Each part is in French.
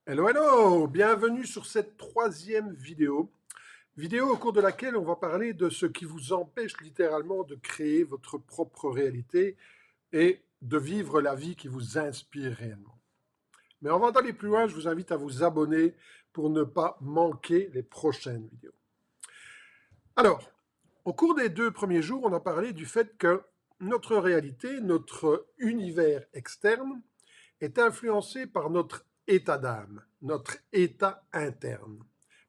Hello, hello! Bienvenue sur cette troisième vidéo au cours de laquelle on va parler de ce qui vous empêche littéralement de créer votre propre réalité et de vivre la vie qui vous inspire réellement. Mais avant d'aller plus loin, je vous invite à vous abonner pour ne pas manquer les prochaines vidéos. Alors, au cours des 2 premiers jours, on a parlé du fait que notre réalité, notre univers externe, est influencé par notre état d'âme, notre état interne,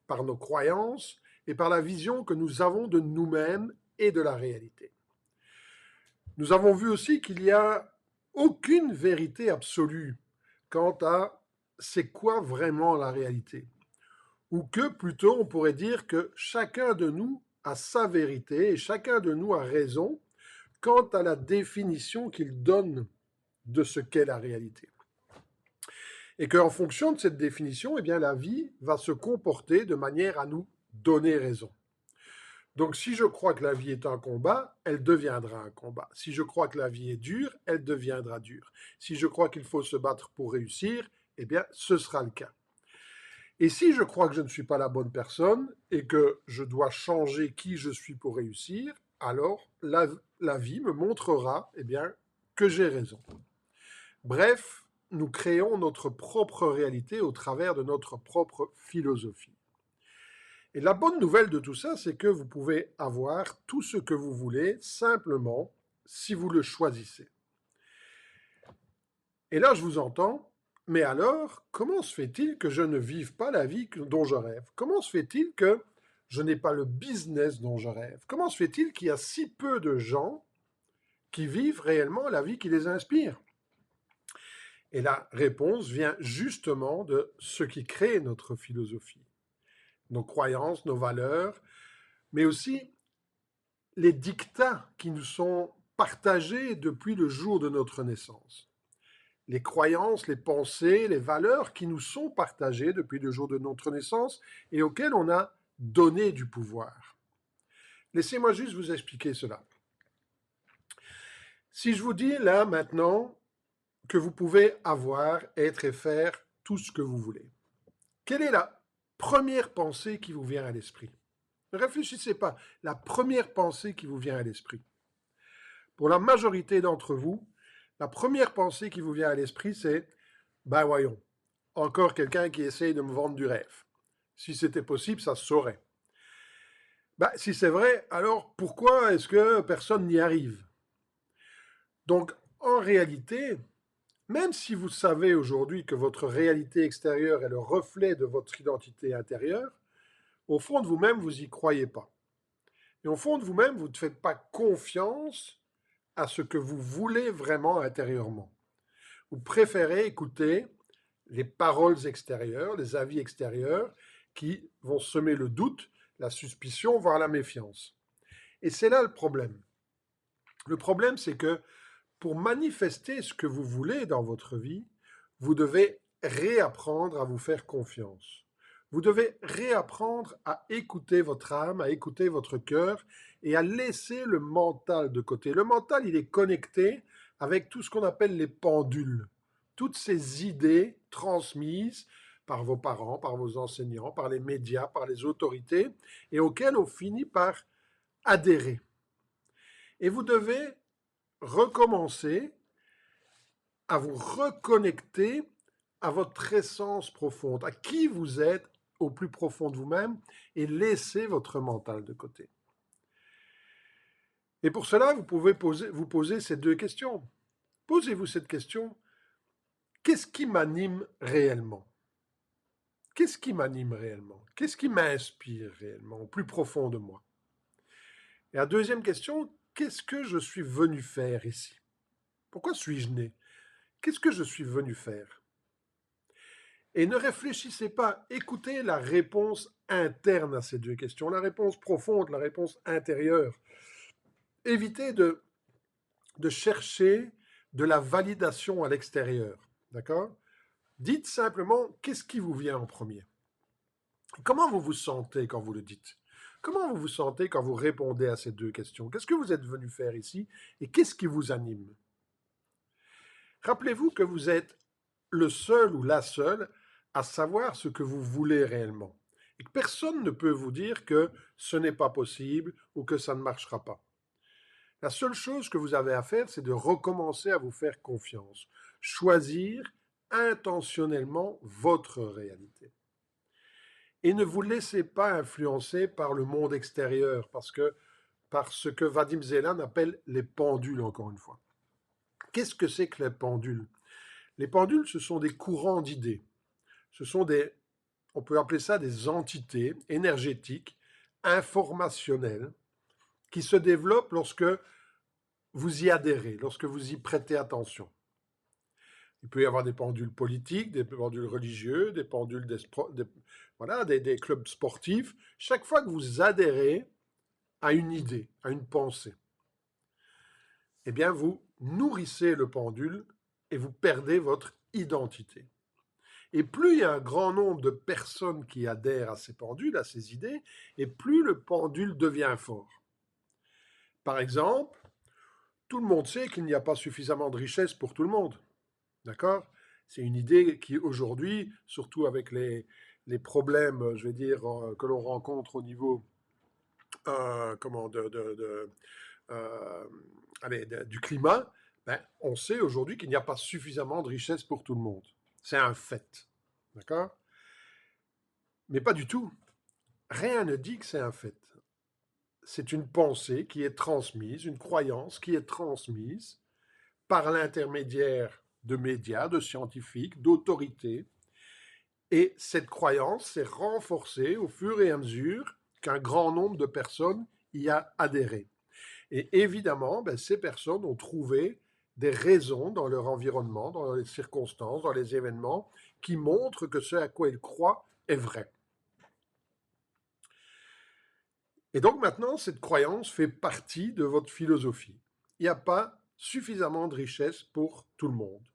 par nos croyances et par la vision que nous avons de nous-mêmes et de la réalité. Nous avons vu aussi qu'il n'y a aucune vérité absolue quant à c'est quoi vraiment la réalité. Ou que plutôt on pourrait dire que chacun de nous a sa vérité et chacun de nous a raison quant à la définition qu'il donne de ce qu'est la réalité. Et qu'en fonction de cette définition, eh bien, la vie va se comporter de manière à nous donner raison. Donc si je crois que la vie est un combat, elle deviendra un combat. Si je crois que la vie est dure, elle deviendra dure. Si je crois qu'il faut se battre pour réussir, eh bien, ce sera le cas. Et si je crois que je ne suis pas la bonne personne et que je dois changer qui je suis pour réussir, alors la vie me montrera, eh bien, que j'ai raison. Bref, nous créons notre propre réalité au travers de notre propre philosophie. Et la bonne nouvelle de tout ça, c'est que vous pouvez avoir tout ce que vous voulez simplement si vous le choisissez. Et là, je vous entends, mais alors, comment se fait-il que je ne vive pas la vie dont je rêve? Comment se fait-il que je n'ai pas le business dont je rêve? Comment se fait-il qu'il y a si peu de gens qui vivent réellement la vie qui les inspire? Et la réponse vient justement de ce qui crée notre philosophie, nos croyances, nos valeurs, mais aussi les dictats qui nous sont partagés depuis le jour de notre naissance. Les croyances, les pensées, les valeurs qui nous sont partagées depuis le jour de notre naissance et auxquelles on a donné du pouvoir. Laissez-moi juste vous expliquer cela. Si je vous dis là maintenant que vous pouvez avoir, être et faire tout ce que vous voulez, quelle est la première pensée qui vous vient à l'esprit? Ne réfléchissez pas. La première pensée qui vous vient à l'esprit. Pour la majorité d'entre vous, la première pensée qui vous vient à l'esprit, c'est « Ben voyons, encore quelqu'un qui essaye de me vendre du rêve. Si c'était possible, ça se saurait. » Ben, si c'est vrai, alors pourquoi est-ce que personne n'y arrive? Donc, en réalité, même si vous savez aujourd'hui que votre réalité extérieure est le reflet de votre identité intérieure, au fond de vous-même, vous n'y croyez pas. Et au fond de vous-même, vous ne faites pas confiance à ce que vous voulez vraiment intérieurement. Vous préférez écouter les paroles extérieures, les avis extérieurs qui vont semer le doute, la suspicion, voire la méfiance. Et c'est là le problème. Le problème, c'est que pour manifester ce que vous voulez dans votre vie, vous devez réapprendre à vous faire confiance. Vous devez réapprendre à écouter votre âme, à écouter votre cœur et à laisser le mental de côté. Le mental, il est connecté avec tout ce qu'on appelle les pendules. Toutes ces idées transmises par vos parents, par vos enseignants, par les médias, par les autorités, et auxquelles on finit par adhérer. Et vous devez recommencer à vous reconnecter à votre essence profonde, à qui vous êtes au plus profond de vous-même, et laisser votre mental de côté. Et pour cela, vous pouvez vous poser ces 2 questions. Posez-vous cette question: qu'est-ce qui m'anime réellement? Qu'est-ce qui m'anime réellement? Qu'est-ce qui m'inspire réellement, au plus profond de moi? Et la deuxième question: qu'est-ce que je suis venu faire ici? Pourquoi suis-je né? Qu'est-ce que je suis venu faire? Et ne réfléchissez pas, écoutez la réponse interne à ces 2 questions, la réponse profonde, la réponse intérieure. Évitez de chercher de la validation à l'extérieur, d'accord? Dites simplement qu'est-ce qui vous vient en premier. Comment vous vous sentez quand vous le dites? Comment vous vous sentez quand vous répondez à ces 2 questions? Qu'est-ce que vous êtes venu faire ici et qu'est-ce qui vous anime? Rappelez-vous que vous êtes le seul ou la seule à savoir ce que vous voulez réellement. Et que personne ne peut vous dire que ce n'est pas possible ou que ça ne marchera pas. La seule chose que vous avez à faire, c'est de recommencer à vous faire confiance. Choisir intentionnellement votre réalité. Et ne vous laissez pas influencer par le monde extérieur, par ce que Vadim Zeland appelle les pendules, encore une fois. Qu'est-ce que c'est que les pendules? Les pendules, ce sont des courants d'idées. Ce sont on peut appeler ça des entités énergétiques, informationnelles, qui se développent lorsque vous y adhérez, lorsque vous y prêtez attention. Il peut y avoir des pendules politiques, des pendules religieux, des pendules des clubs sportifs. Chaque fois que vous adhérez à une idée, à une pensée, eh bien, vous nourrissez le pendule et vous perdez votre identité. Et plus il y a un grand nombre de personnes qui adhèrent à ces pendules, à ces idées, et plus le pendule devient fort. Par exemple, tout le monde sait qu'il n'y a pas suffisamment de richesse pour tout le monde. D'accord? C'est une idée qui, aujourd'hui, surtout avec les problèmes, je vais dire, que l'on rencontre au niveau du climat, ben, on sait aujourd'hui qu'il n'y a pas suffisamment de richesse pour tout le monde. C'est un fait. D'accord? Mais pas du tout. Rien ne dit que c'est un fait. C'est une pensée qui est transmise, une croyance qui est transmise par l'intermédiaire de médias, de scientifiques, d'autorités. Et cette croyance s'est renforcée au fur et à mesure qu'un grand nombre de personnes y a adhéré. Et évidemment, ces personnes ont trouvé des raisons dans leur environnement, dans les circonstances, dans les événements, qui montrent que ce à quoi ils croient est vrai. Et donc maintenant, cette croyance fait partie de votre philosophie. Il n'y a pas suffisamment de richesse pour tout le monde.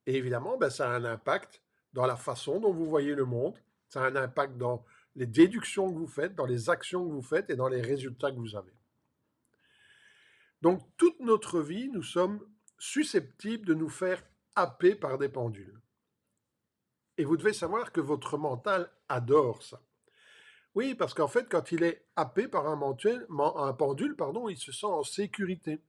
Et évidemment, ça a un impact dans la façon dont vous voyez le monde, ça a un impact dans les déductions que vous faites, dans les actions que vous faites et dans les résultats que vous avez. Donc, toute notre vie, nous sommes susceptibles de nous faire happer par des pendules. Et vous devez savoir que votre mental adore ça. Oui, parce qu'en fait, quand il est happé par un pendule, il se sent en sécurité.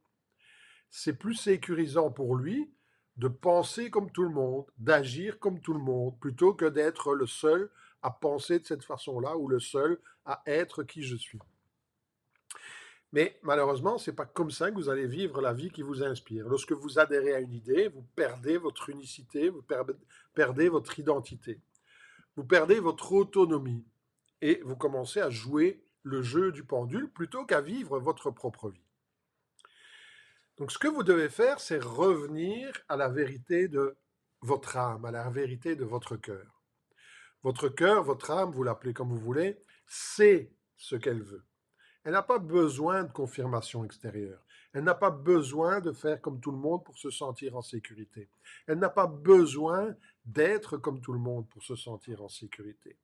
C'est plus sécurisant pour lui de penser comme tout le monde, d'agir comme tout le monde, plutôt que d'être le seul à penser de cette façon-là ou le seul à être qui je suis. Mais malheureusement, ce n'est pas comme ça que vous allez vivre la vie qui vous inspire. Lorsque vous adhérez à une idée, vous perdez votre unicité, vous perdez votre identité, vous perdez votre autonomie et vous commencez à jouer le jeu du pendule plutôt qu'à vivre votre propre vie. Donc ce que vous devez faire, c'est revenir à la vérité de votre âme, à la vérité de votre cœur. Votre cœur, votre âme, vous l'appelez comme vous voulez, sait ce qu'elle veut. Elle n'a pas besoin de confirmation extérieure. Elle n'a pas besoin de faire comme tout le monde pour se sentir en sécurité. Elle n'a pas besoin d'être comme tout le monde pour se sentir en sécurité.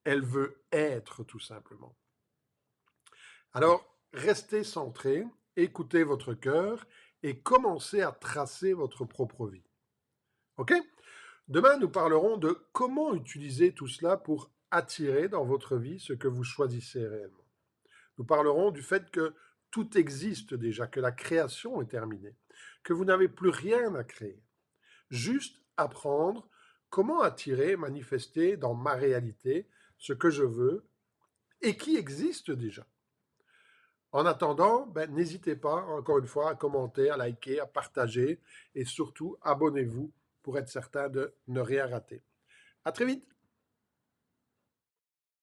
Elle veut être tout simplement. Alors, restez centré, écoutez votre cœur et commencez à tracer votre propre vie. OK? Demain, nous parlerons de comment utiliser tout cela pour attirer dans votre vie ce que vous choisissez réellement. Nous parlerons du fait que tout existe déjà, que la création est terminée, que vous n'avez plus rien à créer. Juste apprendre comment attirer, manifester dans ma réalité ce que je veux et qui existe déjà. En attendant, n'hésitez pas, encore une fois, à commenter, à liker, à partager et surtout, abonnez-vous pour être certain de ne rien rater. À très vite!